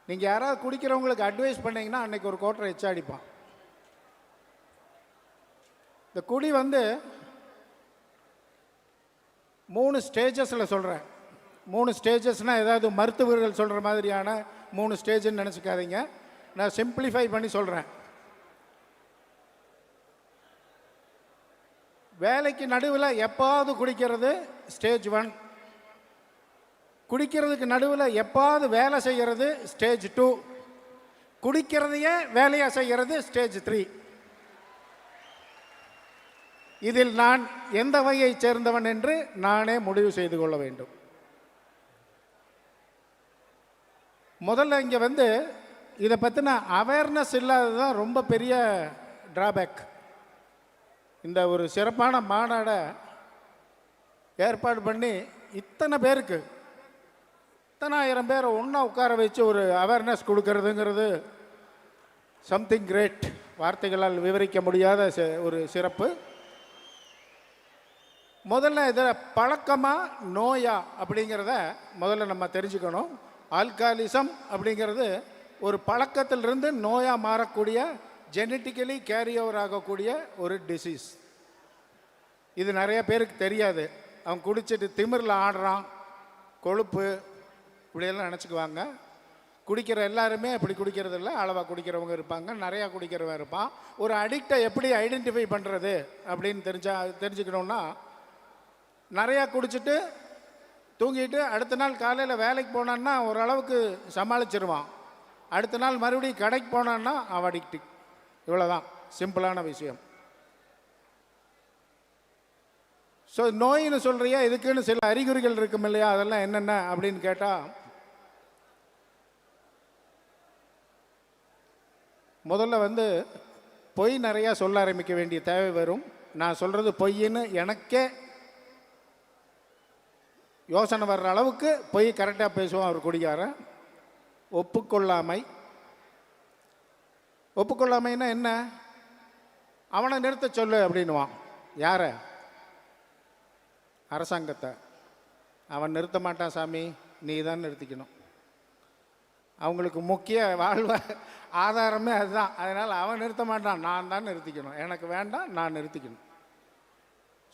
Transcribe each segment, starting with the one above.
நீங்கள் யாராவது குடிக்கிறவங்களுக்கு அட்வைஸ் பண்ணிங்கன்னா அன்றைக்கி ஒரு கோட்டரை எச்சா அடிப்பான். இந்த குடி வந்து 3 ஸ்டேஜஸில் சொல்கிறேன். 3 ஸ்டேஜஸ்னால் ஏதாவது மருத்துவர்கள் சொல்கிற மாதிரியான 3 ஸ்டேஜ்னு நினச்சிக்காதீங்க. நான் சிம்பிளிஃபை பண்ணி சொல்கிறேன். வேலைக்கு நடுவில் எப்பாவது குடிக்கிறது ஸ்டேஜ் 1. குடிக்கிறதுக்கு நடுவில் எப்பாவது வேலை செய்கிறது ஸ்டேஜ் 2. குடிக்கிறதையே வேலையாக செய்கிறது ஸ்டேஜ் 3. இதில் நான் எந்த வகையை சேர்ந்தவன் என்று நானே முடிவு செய்து கொள்ள வேண்டும். முதல்ல இங்கே வந்து இதை பற்றின அவேர்னஸ் இல்லாதது தான் ரொம்ப பெரிய டிராபேக். இந்த ஒரு சிறப்பான மாநாடை ஏற்பாடு பண்ணி இத்தனை பேருக்கு, இத்தனை ஆயிரம் பேரை ஒன்றா உட்கார வச்சு ஒரு அவேர்னஸ் கொடுக்கறதுங்கிறது சம்திங் கிரேட். வார்த்தைகளால் விவரிக்க முடியாத ஒரு சிறப்பு. முதல்ல இதில் பழக்கமா நோயா அப்படிங்கிறத முதல்ல நம்ம தெரிஞ்சுக்கணும். ஆல்காலிசம் அப்படிங்கிறது ஒரு பழக்கத்திலிருந்து நோயாக மாறக்கூடிய, ஜெனட்டிக்கலி கேரி ஓவர் ஆகக்கூடிய ஒரு டிசீஸ். இது நிறைய பேருக்கு தெரியாது. அவன் குடிச்சிட்டு திமிரில் ஆடுறான், கொழுப்பு இப்படியெல்லாம் நினச்சிக்குவாங்க. குடிக்கிற எல்லாருமே அப்படி குடிக்கிறது இல்லை. அளவாக குடிக்கிறவங்க இருப்பாங்க, நிறையா குடிக்கிறவங்க இருப்பான். ஒரு அடிக்டை எப்படி ஐடென்டிஃபை பண்ணுறது அப்படின்னு தெரிஞ்சுக்கணுன்னா, நிறையா குடிச்சிட்டு தூங்கிட்டு அடுத்த நாள் காலையில் வேலைக்கு போனான்னா ஓரளவுக்கு சமாளிச்சிருவான். அடுத்த நாள் மறுபடியும் கடைக்கு போனான்னா அவன் அடிக்ட். இவ்வளோதான் சிம்பிளான விஷயம். ஸோ நோயின்னு சொல்கிறியா, இதுக்குன்னு சில அறிகுறிகள் இருக்கும் இல்லையா, அதெல்லாம் என்னென்ன அப்படின்னு கேட்டால், முதல்ல வந்து பொய் நிறையா சொல்ல ஆரம்பிக்க வேண்டிய தேவை வரும். நான் சொல்கிறது பொய்ன்னு எனக்கே யோசனை வர்ற அளவுக்கு பொய் கரெக்டாக பேசுவான் அவர் குடிக்காரன். ஒப்புக்கொள்ளாமைன்னா என்ன? அவனை நிறுத்த சொல்லு அப்படின்வான். யாரை? அரசாங்கத்தை. அவன் நிறுத்த மாட்டான் சாமி, நீ தான் நிறுத்திக்கணும். அவங்களுக்கு முக்கிய வாழ்வ ஆதாரமே அதுதான். அதனால் அவன் நிறுத்த மாட்டான், நான் தான் நிறுத்திக்கணும். எனக்கு வேண்டாம், நான் நிறுத்திக்கணும்.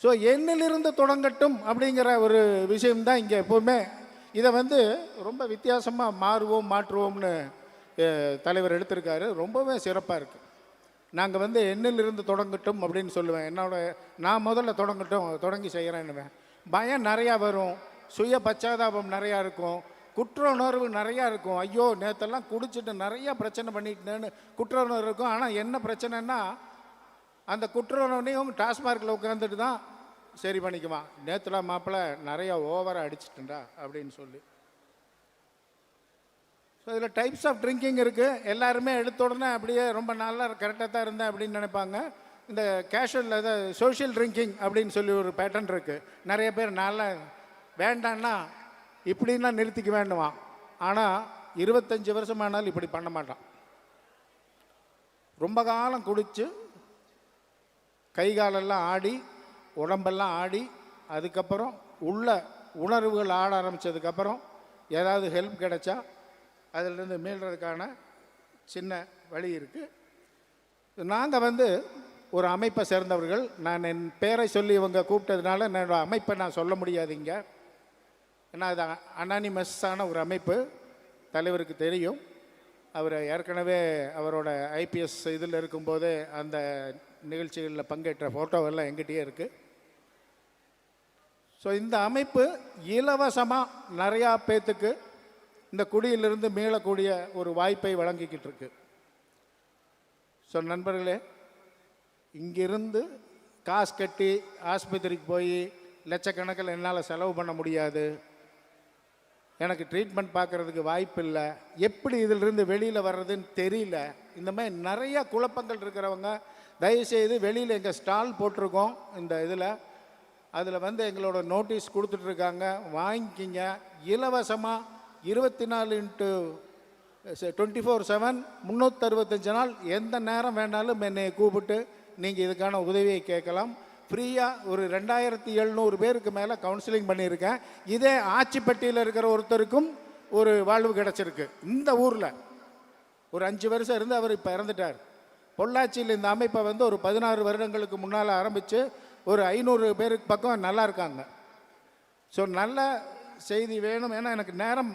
ஸோ என்னிலிருந்து தொடங்கட்டும் அப்படிங்கிற ஒரு விஷயம்தான் இங்கே எப்போவுமே. இதை வந்து ரொம்ப வித்தியாசமாக மாற்றுவோம்னு தலைவர் எடுத்திருக்காரு. ரொம்பவே சிறப்பாக இருக்குது. நாங்கள் வந்து என்னிலிருந்து தொடங்கட்டும் அப்படின்னு சொல்லுவேன். நான் முதல்ல தொடங்கி செய்கிறேன்னுவேன். பயம் நிறையா வரும், சுய பச்சாதாபம் நிறையா இருக்கும், குற்ற உணர்வு நிறையா இருக்கும். ஐயோ நேற்றெல்லாம் குடிச்சிட்டு நிறையா பிரச்சனை பண்ணிட்டேன்னு குற்ற உணர்வு இருக்கும். ஆனால் என்ன பிரச்சனைன்னா, அந்த குற்ற உணர்வையும் டாஸ்மார்க்கில் உட்காந்துட்டு தான் சரி பண்ணிக்குவான். நேற்றுலாம் மாப்பிள்ளை நிறையா ஓவராக அடிச்சிட்டுண்டா அப்படின்னு சொல்லி. ஸோ இதில் டைப்ஸ் ஆஃப் ட்ரிங்கிங் இருக்குது. எல்லாருமே எடுத்த உடனே அப்படியே ரொம்ப நல்லா கரெக்டாக தான் இருந்தேன் அப்படின்னு நினைப்பாங்க. இந்த கேஷுவல் அதாவது சோஷியல் ட்ரிங்கிங் அப்படின்னு சொல்லி ஒரு பேட்டர்ன் இருக்குது. நிறைய பேர் நல்லா வேண்டான்னா இப்படின்னா நிறுத்திக்க வேண்டுவான். ஆனால் 25 வருஷமானாலும் இப்படி பண்ண மாட்டான். ரொம்ப காலம் குடித்து கை காலெல்லாம் ஆடி, உடம்பெல்லாம் ஆடி, அதுக்கப்புறம் உள்ள உணர்வுகள் ஆட ஆரம்பித்ததுக்கப்புறம் ஏதாவது ஹெல்ப் கிடைச்சா அதிலிருந்து மீள்றதுக்கான சின்ன வழி இருக்குது. நாங்கள் வந்து ஒரு அமைப்பை சேர்ந்தவர்கள். நான் என் பேரை சொல்லி இவங்க கூப்பிட்டதுனால என்னோட அமைப்பை நான் சொல்ல முடியாதுங்க. ஏன்னா அது அனானிமஸான ஒரு அமைப்பு. தலைவருக்கு தெரியும். அவர் ஏற்கனவே அவரோட ஐபிஎஸ் இதில் இருக்கும்போதே அந்த நிகழ்ச்சிகளில் பங்கேற்ற ஃபோட்டோவெல்லாம் எங்கிட்டே இருக்குது. ஸோ இந்த அமைப்பு இலவசமாக நிறையா பேத்துக்கு இந்த குடியிலிருந்து மீளக்கூடிய ஒரு வாய்ப்பை வழங்கிக்கிட்டு இருக்கு. ஸோ நண்பர்களே, இங்கிருந்து காசு கட்டி ஆஸ்பத்திரிக்கு போய் லட்சக்கணக்கில் என்னால் செலவு பண்ண முடியாது, எனக்கு ட்ரீட்மெண்ட் பார்க்குறதுக்கு வாய்ப்பு இல்லை, எப்படி இதிலிருந்து வெளியில் வர்றதுன்னு தெரியல, இந்த மாதிரி நிறையா குழப்பங்கள் இருக்கிறவங்க தயவுசெய்து வெளியில் எங்கள் ஸ்டால் போட்டிருக்கோம் இந்த இதில், அதில் வந்து எங்களோட நோட்டீஸ் கொடுத்துட்ருக்காங்க, வாங்கிக்கிங்க. இலவசமாக 24x24/7 365 நாள் எந்த நேரம் வேணாலும் என்னை கூப்பிட்டு நீங்கள் இதுக்கான உதவியை கேட்கலாம். ஃப்ரீயாக ஒரு 2700 பேருக்கு மேலே கவுன்சிலிங் பண்ணியிருக்கேன். இதே ஆச்சிப்பட்டியில் இருக்கிற ஒருத்தருக்கும் ஒரு வாழ்வு கிடச்சிருக்கு. இந்த ஊரில் ஒரு 5 வருஷம் இருந்து அவர் இப்போ இறந்துட்டார். பொள்ளாச்சியில் இந்த அமைப்பை வந்து ஒரு 16 வருடங்களுக்கு முன்னால் ஆரம்பித்து ஒரு 500 பேருக்கு பக்கம் நல்லா இருக்காங்க. ஸோ நல்ல செய்தி வேணும். ஏன்னா எனக்கு நேரம்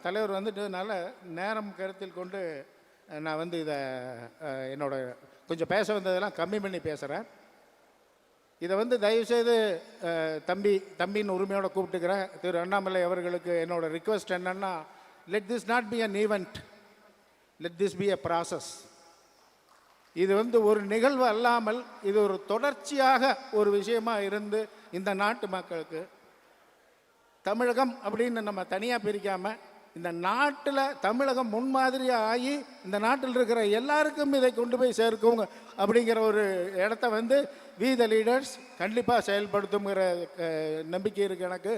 தலைவர் வந்துட்டதுனால நேரம் கருத்தில் கொண்டு நான் வந்து இதை என்னோட கொஞ்சம் பேச வந்ததெல்லாம் கம்மி பண்ணி பேசுகிறேன். இதை வந்து தயவுசெய்து தம்பின்னு உரிமையோடு கூப்பிட்டுக்கிறேன். திரு அண்ணாமலை அவர்களுக்கு என்னோட ரிக்வெஸ்ட் என்னென்னா, let this not be an event, let this be a process. இது வந்து ஒரு நிகழ்வு அல்லாமல் இது ஒரு தொடர்ச்சியாக ஒரு விஷயமாக இருந்து இந்த நாட்டு மக்களுக்கு தமிழகம் அப்படின்னு நம்ம தனியாக பிரிக்காமல் இந்த நாட்டில் தமிழகம் முன்மாதிரியாக ஆகி இந்த நாட்டில் இருக்கிற எல்லாருக்கும் இதை கொண்டு போய் சேர்க்குங்க அப்படிங்கிற ஒரு இடத்த வந்து வி த லீடர்ஸ் கண்டிப்பாக செயல்படுத்துங்கிற நம்பிக்கை இருக்குது எனக்கு.